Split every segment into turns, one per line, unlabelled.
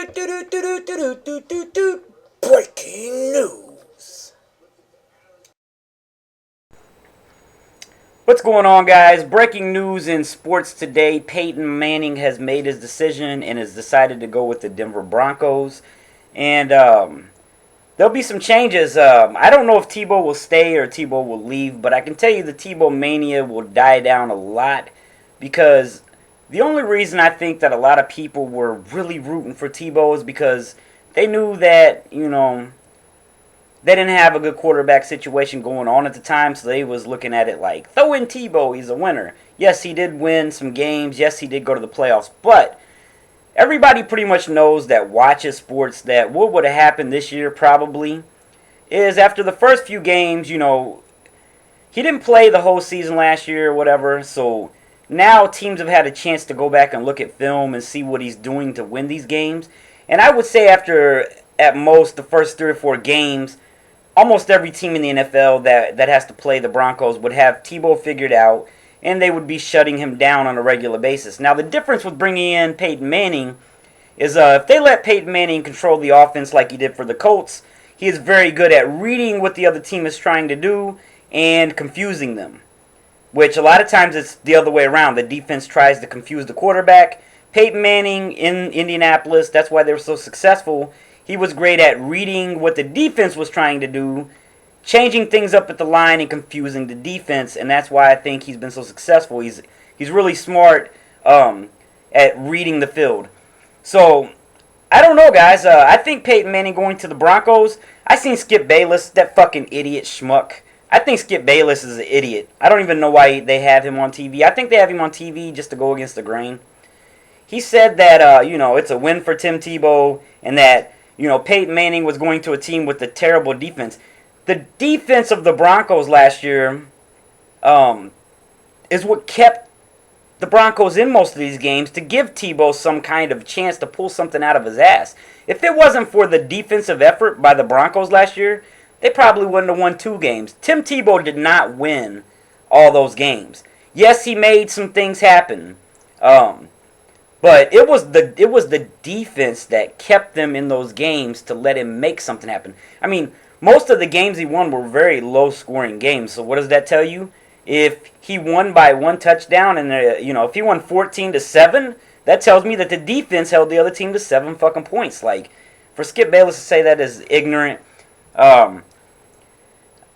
Breaking news. What's going on, guys? Breaking news in sports today. Peyton Manning has made his decision and has decided to go with the Denver Broncos. And there'll be some changes. I don't know if Tebow will stay or Tebow will leave, but I can tell you the Tebow mania will die down a lot because the only reason I think that a lot of people were really rooting for Tebow is because they knew that, they didn't have a good quarterback situation going on at the time, so they was looking at it like, throw in Tebow, he's a winner. Yes, he did win some games. Yes, he did go to the playoffs, but everybody pretty much knows that watches sports that what would have happened this year probably is after the first few games, he didn't play the whole season last year or whatever, so now teams have had a chance to go back and look at film and see what he's doing to win these games. And I would say after, at most, the first 3 or 4 games, almost every team in the NFL that has to play the Broncos would have Tebow figured out, and they would be shutting him down on a regular basis. Now, the difference with bringing in Peyton Manning is if they let Peyton Manning control the offense like he did for the Colts, he is very good at reading what the other team is trying to do and confusing them, which a lot of times it's the other way around. The defense tries to confuse the quarterback. Peyton Manning in Indianapolis, that's why they were so successful. He was great at reading what the defense was trying to do, changing things up at the line and confusing the defense, and that's why I think he's been so successful. He's really smart at reading the field. So, I don't know, guys. I think Peyton Manning going to the Broncos, I seen Skip Bayless, that fucking idiot schmuck. I think Skip Bayless is an idiot. I don't even know why they have him on TV. I think they have him on TV just to go against the grain. He said that, it's a win for Tim Tebow and that, Peyton Manning was going to a team with a terrible defense. The defense of the Broncos last year is what kept the Broncos in most of these games to give Tebow some kind of chance to pull something out of his ass. If it wasn't for the defensive effort by the Broncos last year, they probably wouldn't have won 2 games. Tim Tebow did not win all those games. Yes, he made some things happen. But it was the defense that kept them in those games to let him make something happen. I mean, most of the games he won were very low-scoring games. So what does that tell you? If he won by 1 touchdown and if he won 14-7, that tells me that the defense held the other team to 7 fucking points. Like, for Skip Bayless to say that is ignorant. I'm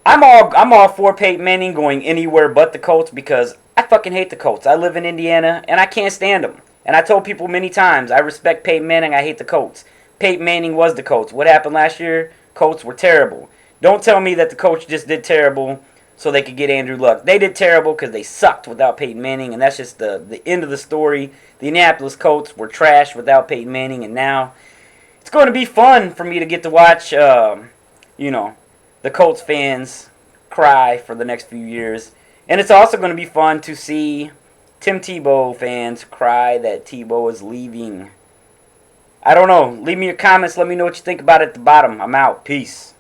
all for Peyton Manning going anywhere but the Colts because I fucking hate the Colts. I live in Indiana and I can't stand them. And I told people many times, I respect Peyton Manning, I hate the Colts. Peyton Manning was the Colts. What happened last year? Colts were terrible. Don't tell me that the coach just did terrible so they could get Andrew Luck. They did terrible because they sucked without Peyton Manning, and that's just the end of the story. The Indianapolis Colts were trash without Peyton Manning, and now it's going to be fun for me to get to watch, the Colts fans cry for the next few years. And it's also going to be fun to see Tim Tebow fans cry that Tebow is leaving. I don't know. Leave me your comments. Let me know what you think about it at the bottom. I'm out. Peace.